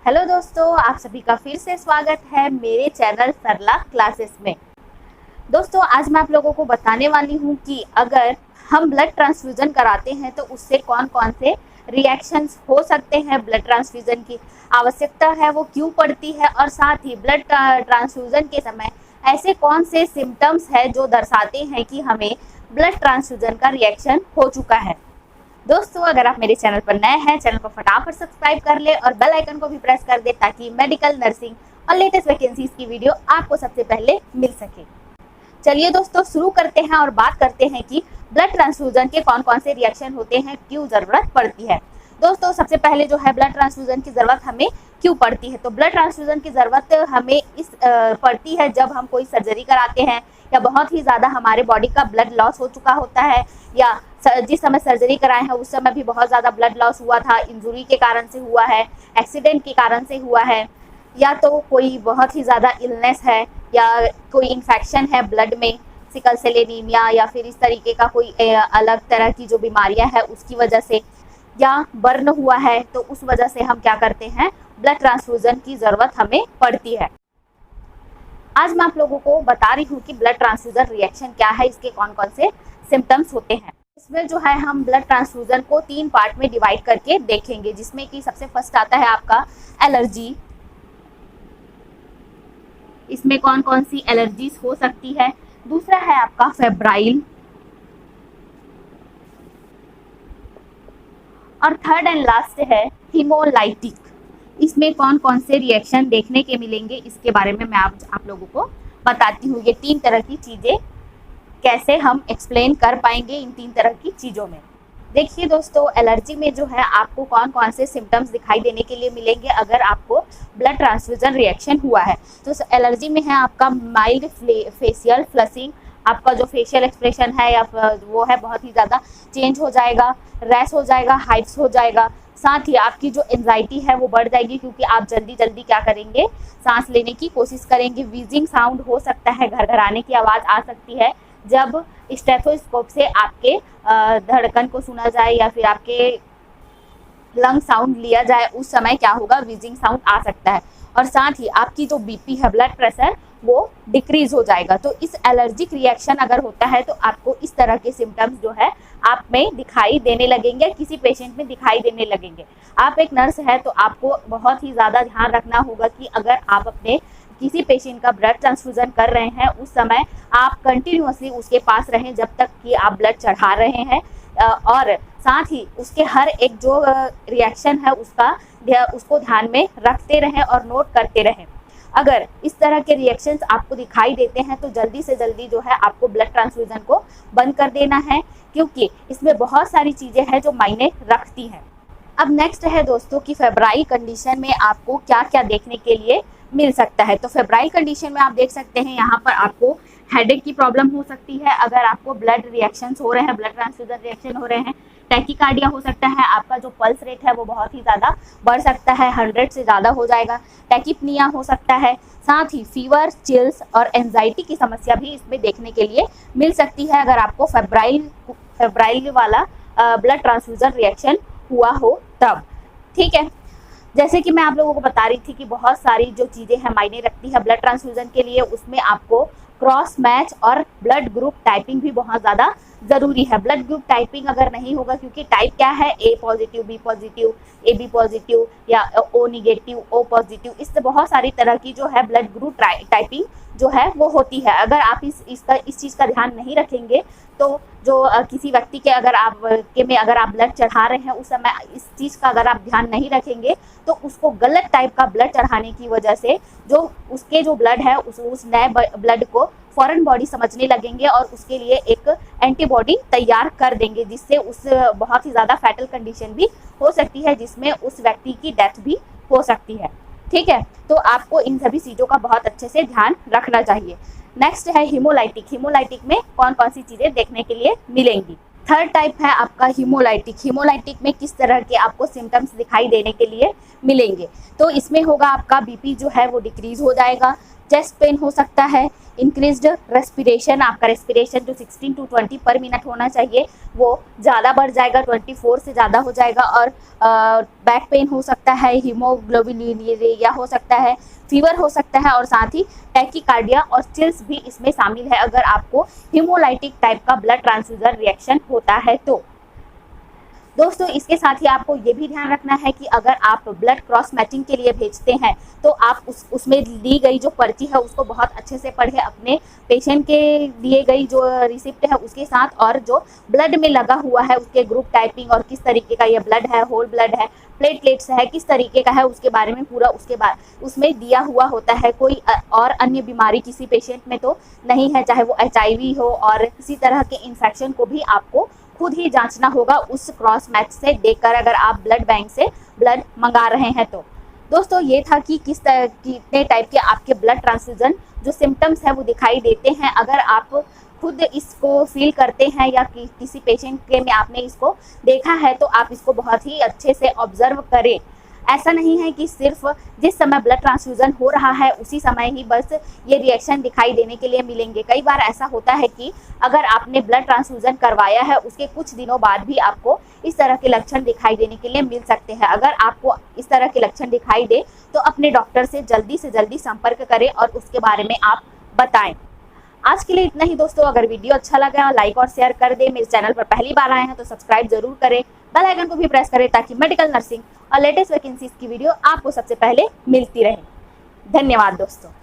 Hello दोस्तों, आप सभी का फिर से स्वागत है मेरे चैनल सरला क्लासेस में। दोस्तों, आज मैं आप लोगों को बताने वाली हूँ कि अगर हम ब्लड ट्रांसफ्यूजन कराते हैं तो उससे कौन कौन से रिएक्शंस हो सकते हैं, ब्लड ट्रांसफ्यूजन की आवश्यकता है वो क्यों पड़ती है, और साथ ही ब्लड ट्रांसफ्यूजन के समय ऐसे कौन से सिम्टम्स है जो दर्शाते हैं कि हमें ब्लड ट्रांसफ्यूजन का रिएक्शन हो चुका है। दोस्तों, अगर आप मेरे चैनल पर नए हैं, चैनल को फटाफट सब्सक्राइब कर ले और बेल आइकन को भी प्रेस कर दे ताकि मेडिकल, नर्सिंग और लेटेस्ट वैकेंसीज की वीडियो आपको सबसे पहले मिल सके। चलिए दोस्तों, शुरू करते हैं और बात करते हैं कि ब्लड ट्रांसफ्यूजन के कौन कौन से रिएक्शन होते हैं, क्यों ज़रूरत पड़ती है। दोस्तों, सबसे पहले जो है ब्लड ट्रांसफ्यूजन की ज़रूरत हमें क्यों पड़ती है। तो ब्लड ट्रांसफ्यूजन की ज़रूरत हमें पड़ती है जब हम कोई सर्जरी कराते हैं या बहुत ही ज़्यादा हमारे बॉडी का ब्लड लॉस हो चुका होता है, या जिस समय सर्जरी कराए हैं उस समय भी बहुत ज़्यादा ब्लड लॉस हुआ था, इंजुरी के कारण से हुआ है, एक्सीडेंट के कारण से हुआ है, या तो कोई बहुत ही ज़्यादा इलनेस है या कोई इन्फेक्शन है ब्लड में, सिकल सेल एनीमिया या फिर इस तरीके का कोई अलग तरह की जो बीमारियां हैं उसकी वजह से, या बर्न हुआ है, तो उस वजह से हम क्या करते हैं, ब्लड ट्रांसफ्यूजन की ज़रूरत हमें पड़ती है। आज मैं आप लोगों को बता रही हूँ कि ब्लड ट्रांसफ्यूजन रिएक्शन क्या है, इसके कौन कौन से सिम्टम्स होते हैं। इसमें जो है हम ब्लड ट्रांसफ्यूजन को 3 पार्ट में डिवाइड करके देखेंगे, जिसमें कि सबसे फर्स्ट आता है आपका एलर्जी। इसमें कौन कौन सी एलर्जीज हो सकती है। दूसरा है आपका फेब्राइल, और थर्ड एंड लास्ट है हीमोलाइटिक। इसमें कौन कौन से रिएक्शन देखने के मिलेंगे, इसके बारे में मैं आप लोगों को बताती हूँ। ये 3 तरह की चीज़ें कैसे हम एक्सप्लेन कर पाएंगे इन 3 तरह की चीज़ों में। देखिए दोस्तों, एलर्जी में जो है आपको कौन कौन से सिम्टम्स दिखाई देने के लिए मिलेंगे अगर आपको ब्लड ट्रांसफ्यूजन रिएक्शन हुआ है। तो एलर्जी में है आपका माइल्ड फेशियल फ्लशिंग, आपका जो फेशियल एक्सप्रेशन है या वो है बहुत ही ज़्यादा चेंज हो जाएगा, रैश हो जाएगा, हाइट्स हो जाएगा। साथ ही आपकी जो एंजाइटी है वो बढ़ जाएगी क्योंकि आप जल्दी जल्दी क्या करेंगे, सांस लेने की कोशिश करेंगे। वीजिंग साउंड हो सकता है, घरघराने की आवाज़ आ सकती है जब स्टेथोस्कोप से आपके धड़कन को सुना जाए या फिर आपके लंग साउंड लिया जाए, उस समय क्या होगा, वीजिंग साउंड आ सकता है। और साथ ही आपकी जो बीपी है, ब्लड प्रेशर, वो डिक्रीज हो जाएगा। तो इस एलर्जिक रिएक्शन अगर होता है तो आपको इस तरह के सिम्टम्स जो है आप में दिखाई देने लगेंगे, किसी पेशेंट में दिखाई देने लगेंगे। आप एक नर्स है तो आपको बहुत ही ज़्यादा ध्यान रखना होगा कि अगर आप अपने किसी पेशेंट का ब्लड ट्रांसफ्यूजन कर रहे हैं उस समय आप कंटिन्यूअसली उसके पास रहें जब तक कि आप ब्लड चढ़ा रहे हैं, और साथ ही उसके हर एक जो रिएक्शन है उसको ध्यान में रखते रहें और नोट करते रहें। अगर इस तरह के रिएक्शंस आपको दिखाई देते हैं तो जल्दी से जल्दी जो है आपको ब्लड ट्रांसफ्यूजन को बंद कर देना है, क्योंकि इसमें बहुत सारी चीज़ें हैं जो मायने रखती हैं। अब नेक्स्ट है दोस्तों कि फेब्राइल कंडीशन में आपको क्या क्या देखने के लिए मिल सकता है। तो फेब्राइल कंडीशन में आप देख सकते हैं यहाँ पर आपको हेडेक की प्रॉब्लम हो सकती है अगर आपको ब्लड रिएक्शंस हो रहे हैं, ब्लड ट्रांसफ्यूजन रिएक्शन हो रहे हैं। टैकीकार्डिया हो सकता है, आपका जो पल्स रेट है वो बहुत ही ज़्यादा बढ़ सकता है, 100 से ज़्यादा हो जाएगा। टैकीपनिया हो सकता है। साथ ही फीवर, चिल्स और एंजाइटी की समस्या भी इसमें देखने के लिए मिल सकती है अगर आपको फेब्राइल वाला ब्लड ट्रांसफ्यूजन रिएक्शन हुआ हो तब। ठीक है, जैसे कि मैं आप लोगों को बता रही थी कि बहुत सारी जो चीज़ें हैं मायने रखती है ब्लड ट्रांसफ्यूजन के लिए, उसमें आपको क्रॉस मैच और ब्लड ग्रुप टाइपिंग भी बहुत ज़्यादा ज़रूरी है। ब्लड ग्रुप टाइपिंग अगर नहीं होगा, क्योंकि टाइप क्या है, A positive, B positive, A B positive या ओ निगेटिव, ओ पॉजिटिव, इससे बहुत सारी तरह की जो है ब्लड ग्रुप टाइपिंग जो है वो होती है। अगर आप इस चीज़ का ध्यान नहीं रखेंगे तो जो किसी व्यक्ति के अगर आप ब्लड चढ़ा रहे हैं उस समय इस चीज़ का अगर आप ध्यान नहीं रखेंगे तो उसको गलत टाइप का ब्लड चढ़ाने की वजह से जो उसके जो ब्लड है उस नए ब्लड को फॉरेन बॉडी समझने लगेंगे और उसके लिए एक एंटीबॉडी तैयार कर देंगे, जिससे उस बहुत ही ज़्यादा फैटल कंडीशन भी हो सकती है, जिसमें उस व्यक्ति की डेथ भी हो सकती है। ठीक है, तो आपको इन सभी चीज़ों का बहुत अच्छे से ध्यान रखना चाहिए। नेक्स्ट है हीमोलाइटिक। हीमोलाइटिक में कौन कौन सी चीज़ें देखने के लिए मिलेंगी। थर्ड टाइप है आपका हीमोलाइटिक। हीमोलाइटिक में किस तरह के आपको सिम्टम्स दिखाई देने के लिए मिलेंगे। तो इसमें होगा आपका बीपी जो है वो डिक्रीज हो जाएगा, चेस्ट पेन हो सकता है, इंक्रीज्ड रेस्पिरेशन, आपका रेस्पिरेशन जो 16 to 20 पर मिनट होना चाहिए वो ज़्यादा बढ़ जाएगा, 24 से ज़्यादा हो जाएगा, और बैक पेन हो सकता है, हीमोग्लोबिनुरिया हो सकता है, फीवर हो सकता है, और साथ ही टैकीकार्डिया और चिल्स भी इसमें शामिल है अगर आपको हीमोलाइटिक टाइप का ब्लड ट्रांसफ्यूजन रिएक्शन होता है तो। दोस्तों इसके साथ ही आपको ये भी ध्यान रखना है कि अगर आप ब्लड क्रॉस मैचिंग के लिए भेजते हैं तो आप उसमें दी गई जो पर्ची है उसको बहुत अच्छे से पढ़े, अपने पेशेंट के दिए गई जो रिसिप्ट है उसके साथ, और जो ब्लड में लगा हुआ है उसके ग्रुप टाइपिंग और किस तरीके का ये ब्लड है, होल ब्लड है, प्लेटलेट्स है, किस तरीके का है उसके बारे में पूरा उसके बाद उसमें दिया हुआ होता है। कोई और अन्य बीमारी किसी पेशेंट में तो नहीं है, चाहे वो HIV हो और किसी तरह के इन्फेक्शन को भी आपको खुद ही जांचना होगा उस क्रॉस मैच से देखकर, अगर आप ब्लड बैंक से ब्लड मंगा रहे हैं तो। दोस्तों ये था कि कितने टाइप के आपके ब्लड ट्रांसफ्यूजन जो सिम्टम्स है वो दिखाई देते हैं। अगर आप खुद इसको फील करते हैं या किसी पेशेंट के में आपने इसको देखा है तो आप इसको बहुत ही अच्छे से ऑब्जर्व करें। ऐसा नहीं है कि सिर्फ जिस समय ब्लड ट्रांसफ्यूजन हो रहा है उसी समय ही बस ये रिएक्शन दिखाई देने के लिए मिलेंगे। कई बार ऐसा होता है कि अगर आपने ब्लड ट्रांसफ्यूजन करवाया है उसके कुछ दिनों बाद भी आपको इस तरह के लक्षण दिखाई देने के लिए मिल सकते हैं। अगर आपको इस तरह के लक्षण दिखाई दे तो अपने डॉक्टर से जल्दी संपर्क करें और उसके बारे में आप बताएं। आज के लिए इतना ही दोस्तों। अगर वीडियो अच्छा लगा लाइक और शेयर कर दें। मेरे चैनल पर पहली बार आए हैं तो सब्सक्राइब जरूर करें, बेल आइकन को भी प्रेस करें ताकि मेडिकल नर्सिंग और लेटेस्ट वैकेंसीज की वीडियो आपको सबसे पहले मिलती रहे। धन्यवाद दोस्तों।